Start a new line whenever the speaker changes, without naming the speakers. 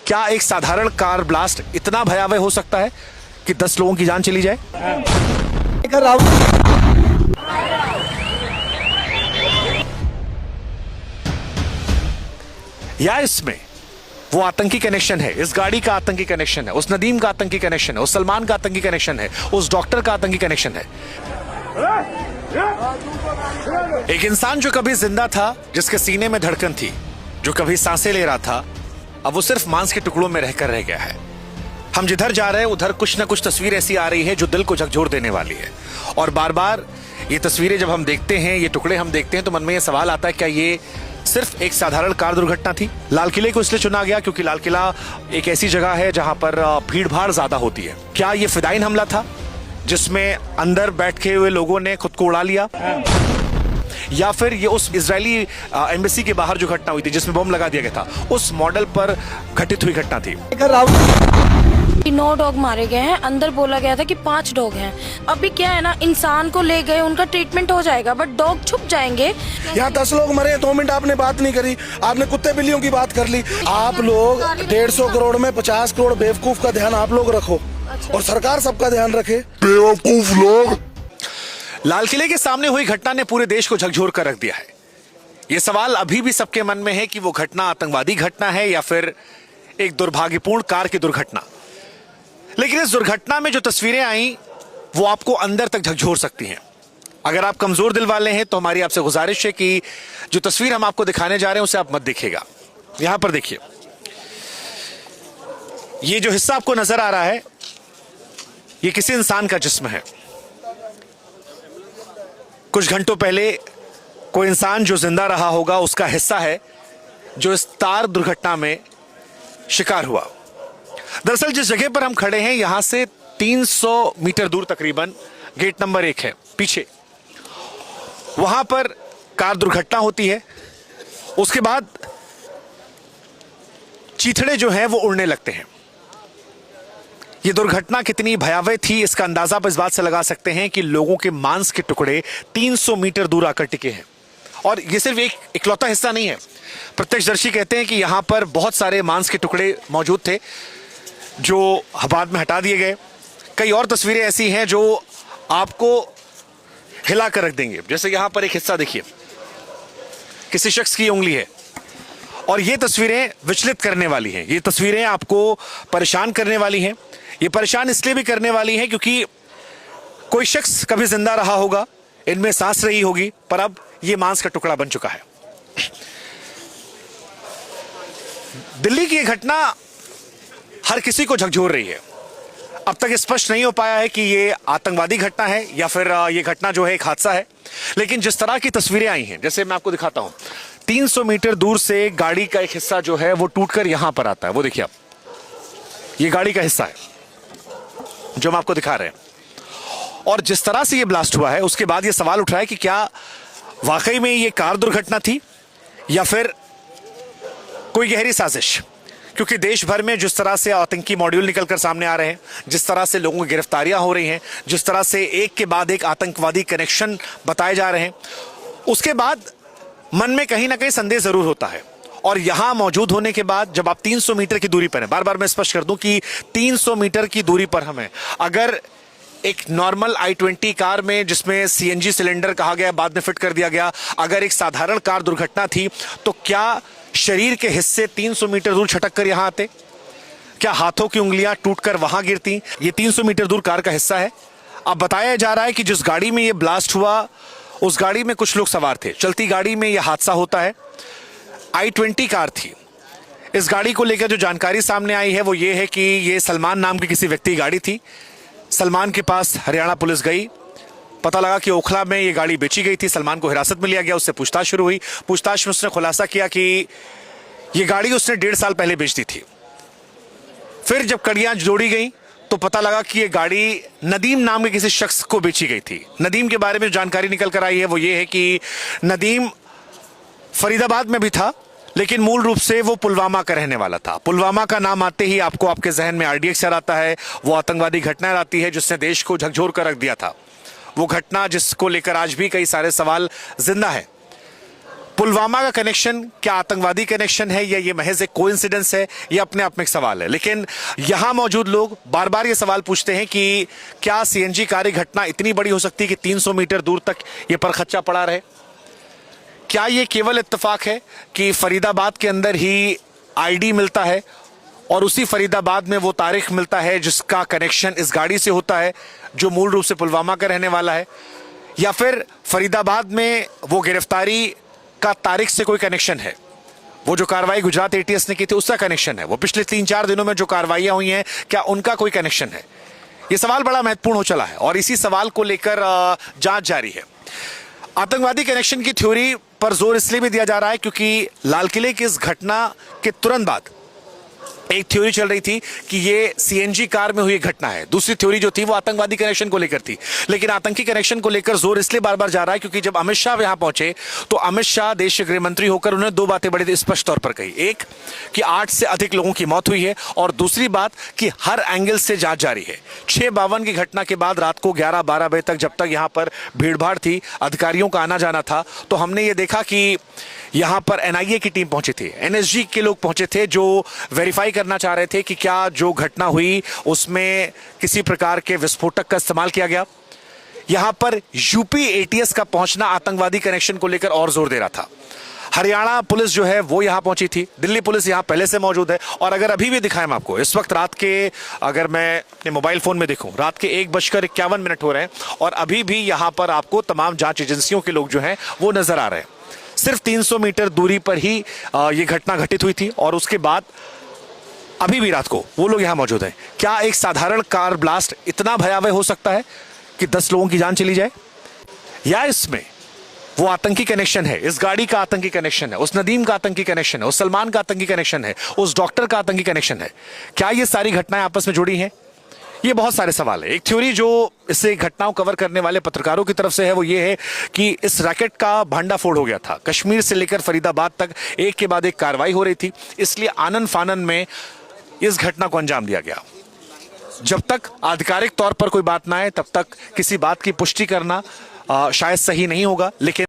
क्या एक साधारण कार ब्लास्ट इतना भयावह हो सकता है कि 10 लोगों की जान चली जाए? या इसमें वो आतंकी कनेक्शन है, इस गाड़ी का आतंकी कनेक्शन है, उस नदीम का आतंकी कनेक्शन है, उस सलमान का आतंकी कनेक्शन है, उस डॉक्टर का आतंकी कनेक्शन है। एक इंसान जो कभी जिंदा था, जिसके सीने में धड़कन थी, जो कभी सांसें ले रहा था, अब वो सिर्फ मांस के टुकड़ों में रहकर रह गया है। हम जिधर जा रहे हैं उधर कुछ ना कुछ तस्वीर ऐसी आ रही है जो दिल को झकझोर देने वाली है। और बार बार ये तस्वीरें जब हम देखते हैं, ये टुकड़े हम देखते हैं, तो मन में ये सवाल आता है, क्या ये सिर्फ एक साधारण कार दुर्घटना थी? लाल किले को इसलिए चुना गया क्योंकि लाल किला एक ऐसी जगह है जहां पर भीड़ भाड़ ज्यादा होती है। क्या ये फिदाइन हमला था जिसमें अंदर बैठे हुए लोगों ने खुद को उड़ा लिया, या फिर ये उस इजरायली एम्बेसी के बाहर जो घटना हुई थी जिसमें बम लगा दिया गया था, उस मॉडल पर घटित हुई घटना थी?
9 डॉग मारे गए हैं, अंदर बोला गया था कि 5 डॉग हैं। अभी क्या है ना, इंसान को ले गए, उनका ट्रीटमेंट हो जाएगा, बट डॉग छुप जाएंगे।
यहाँ 10 लोग मरे, 2 मिनट आपने बात नहीं करी, आपने कुत्ते बिल्लियों की बात कर ली। आप लोग 150 करोड़ में 50 करोड़ बेवकूफ का ध्यान आप लोग रखो और सरकार सबका ध्यान रखे। बेवकूफ लोग।
लाल किले के सामने हुई घटना ने पूरे देश को झकझोर कर रख दिया है। यह सवाल अभी भी सबके मन में है कि वो घटना आतंकवादी घटना है या फिर एक दुर्भाग्यपूर्ण कार की दुर्घटना। लेकिन इस दुर्घटना में जो तस्वीरें आई वो आपको अंदर तक झकझोर सकती हैं। अगर आप कमजोर दिल वाले हैं तो हमारी आपसे गुजारिश है कि जो तस्वीर हम आपको दिखाने जा रहे हैं उसे आप मत देखिएगा। यहां पर देखिए, ये जो हिस्सा आपको नजर आ रहा है ये किसी इंसान का जिस्म है। कुछ घंटों पहले कोई इंसान जो जिंदा रहा होगा उसका हिस्सा है जो इस तार दुर्घटना में शिकार हुआ। दरअसल जिस जगह पर हम खड़े हैं यहां से 300 मीटर दूर तकरीबन गेट नंबर 1 है पीछे, वहां पर कार दुर्घटना होती है। उसके बाद चीथड़े जो हैं वो उड़ने लगते हैं। ये दुर्घटना कितनी भयावह थी इसका अंदाजा आप इस बात से लगा सकते हैं कि लोगों के मांस के टुकड़े 300 मीटर दूर आकर टिके हैं। और ये सिर्फ एक इकलौता हिस्सा नहीं है। प्रत्यक्षदर्शी कहते हैं कि यहां पर बहुत सारे मांस के टुकड़े मौजूद थे जो बाद में हटा दिए गए। कई और तस्वीरें ऐसी हैं जो आपको हिला कर रख देंगे। जैसे यहां पर एक हिस्सा देखिए, किसी शख्स की उंगली है, और ये तस्वीरें विचलित करने वाली हैं। ये तस्वीरें आपको परेशान करने वाली हैं। ये परेशान इसलिए भी करने वाली हैं क्योंकि कोई शख्स कभी जिंदा रहा होगा, इनमें सांस रही होगी, पर अब ये मांस का टुकड़ा बन चुका है। दिल्ली की यह घटना हर किसी को झकझोर रही है। अब तक स्पष्ट नहीं हो पाया है कि ये आतंकवादी घटना है या फिर ये घटना जो है एक हादसा है। लेकिन जिस तरह की तस्वीरें आई हैं, जैसे मैं आपको दिखाता हूं, 300 मीटर दूर से गाड़ी का एक हिस्सा जो है वो टूटकर यहां पर आता है। वो देखिए आप, ये गाड़ी का हिस्सा है जो हम आपको दिखा रहे हैं। और जिस तरह से ये ब्लास्ट हुआ है उसके बाद ये सवाल उठ रहा है कि क्या वाकई में ये कार दुर्घटना थी या फिर कोई गहरी साजिश। क्योंकि देश भर में जिस तरह से आतंकी मॉड्यूल निकलकर सामने आ रहे हैं, जिस तरह से लोगों की गिरफ्तारियां हो रही हैं, जिस तरह से एक के बाद एक आतंकवादी कनेक्शन बताए जा रहे हैं, उसके बाद मन में कहीं ना कहीं संदेह जरूर होता है। और यहां मौजूद होने के बाद जब आप 300 मीटर की दूरी पर हैं, बार बार मैं स्पष्ट कर दूं कि 300 मीटर की दूरी पर हम हैं। अगर एक नॉर्मल i20 कार में जिसमें CNG सिलेंडर कहा गया बाद में फिट कर दिया गया, अगर एक साधारण कार दुर्घटना थी तो क्या शरीर के हिस्से 300 मीटर दूर छटक कर यहां आते? क्या हाथों की उंगलियां टूटकर वहां गिरती? ये 300 मीटर दूर कार का हिस्सा है। अब बताया जा रहा है कि जिस गाड़ी में ये ब्लास्ट हुआ उस गाड़ी में कुछ लोग सवार थे। चलती गाड़ी में यह हादसा होता है। i20 कार थी। इस गाड़ी को लेकर जो जानकारी सामने आई है वो ये है कि ये सलमान नाम के किसी व्यक्ति की गाड़ी थी। सलमान के पास हरियाणा पुलिस गई, पता लगा कि ओखला में ये गाड़ी बेची गई थी। सलमान को हिरासत में लिया गया, उससे पूछताछ शुरू हुई। पूछताछ में उसने खुलासा किया कि ये गाड़ी उसने 1.5 साल पहले बेच दी थी। फिर जब कड़ियां जोड़ी गई तो पता लगा कि ये गाड़ी नदीम नाम के किसी शख्स को बेची गई थी। नदीम के बारे में जो जानकारी निकल कर आई है वो ये है कि नदीम फरीदाबाद में भी था, लेकिन मूल रूप से वो पुलवामा का रहने वाला था। पुलवामा का नाम आते ही आपको आपके जहन में RDX याद आता है। वो आतंकवादी घटना आती है जिसने देश को झकझोर कर रख दिया था। वो घटना जिसको लेकर आज भी कई सारे सवाल जिंदा है। पुलवामा का कनेक्शन क्या आतंकवादी कनेक्शन है या ये महज एक कोइंसिडेंस है, ये अपने आप में एक सवाल है। लेकिन यहां मौजूद लोग बार बार ये सवाल पूछते हैं कि क्या सीएनजी कारी घटना इतनी बड़ी हो सकती है कि 300 मीटर दूर तक ये परखच्चा पड़ा रहे? क्या ये केवल इत्तेफाक है कि फरीदाबाद के अंदर ही आईडी मिलता है और उसी फरीदाबाद में वो तारिक मिलता है जिसका कनेक्शन इस गाड़ी से होता है जो मूल रूप से पुलवामा का रहने वाला है, या फिर फरीदाबाद में वो गिरफ्तारी का तारिक से कोई कनेक्शन है? वो जो कार्रवाई गुजरात एटीएस ने की थी उसका कनेक्शन है? वो पिछले 3-4 दिनों में जो कार्रवाइयां हुई हैं क्या उनका कोई कनेक्शन है? ये सवाल बड़ा महत्वपूर्ण हो चला है और इसी सवाल को लेकर जांच जारी है। आतंकवादी कनेक्शन की थ्योरी पर जोर इसलिए भी दिया जा रहा है क्योंकि लाल किले की इस घटना के तुरंत बाद एक थ्योरी चल रही थी कि ये सीएनजी कार में हुई घटना है। दूसरी थ्योरी जो थी वो आतंकवादी कनेक्शन को लेकर थी। लेकिन आतंकी कनेक्शन को लेकर जोर इसलिए बार बार जा रहा है क्योंकि जब अमित शाह यहां पहुंचे तो अमित शाह देश के गृह मंत्री होकर उन्होंने 2 बातें बड़े स्पष्ट तौर पर कही। एक कि 8 से अधिक लोगों की मौत हुई है और दूसरी बात कि हर एंगल से जांच जारी है। 6:52 की घटना के बाद रात को 11-12 बजे तक जब तक यहां पर भीड़भाड़ थी, अधिकारियों का आना जाना था, तो हमने ये देखा कि यहां पर एनआईए की टीम पहुंची थी, एनएसजी के लोग पहुंचे थे जो वेरीफाई करना चाह रहे थे कि क्या जो घटना हुई उसमें किसी प्रकार के विस्फोटक का इस्तेमाल किया गया। यहां पर यूपी एटीएस का पहुंचना आतंकवादी कनेक्शन को लेकर और जोर दे रहा था। हरियाणा पुलिस जो है वो यहां पहुंची थी, दिल्ली पुलिस यहां पहले से मौजूद है। और अगर अभी भी दिखाएं आपको, इस वक्त रात के, अगर मैं अपने मोबाइल फोन में देखूं, रात के 1:51 हो रहे हैं और अभी भी यहां पर आपको तमाम जांच एजेंसियों के लोग जो हैं वो नजर आ रहे हैं। सिर्फ 300 मीटर दूरी पर ही ये घटना घटित हुई थी और उसके बाद अभी भी रात को वो लोग यहां मौजूद हैं। क्या एक साधारण कार ब्लास्ट इतना भयावह हो सकता है कि 10 लोगों की जान चली जाए? या इसमें वो आतंकी कनेक्शन है, इस गाड़ी का आतंकी कनेक्शन है, उस नदीम का आतंकी कनेक्शन है, उस सलमान का आतंकी कनेक्शन है, उस डॉक्टर का आतंकी कनेक्शन है? क्या ये सारी घटनाएं आपस में जुड़ी हैं? ये बहुत सारे सवाल है। एक थ्योरी जो इससे घटनाओं कवर करने वाले पत्रकारों की तरफ से है वो ये है कि इस रैकेट का भांडाफोड़ हो गया था। कश्मीर से लेकर फरीदाबाद तक एक के बाद एक कार्रवाई हो रही थी, इसलिए आनन फानन में इस घटना को अंजाम दिया गया। जब तक आधिकारिक तौर पर कोई बात ना आए तब तक किसी बात की पुष्टि करना शायद सही नहीं होगा। लेकिन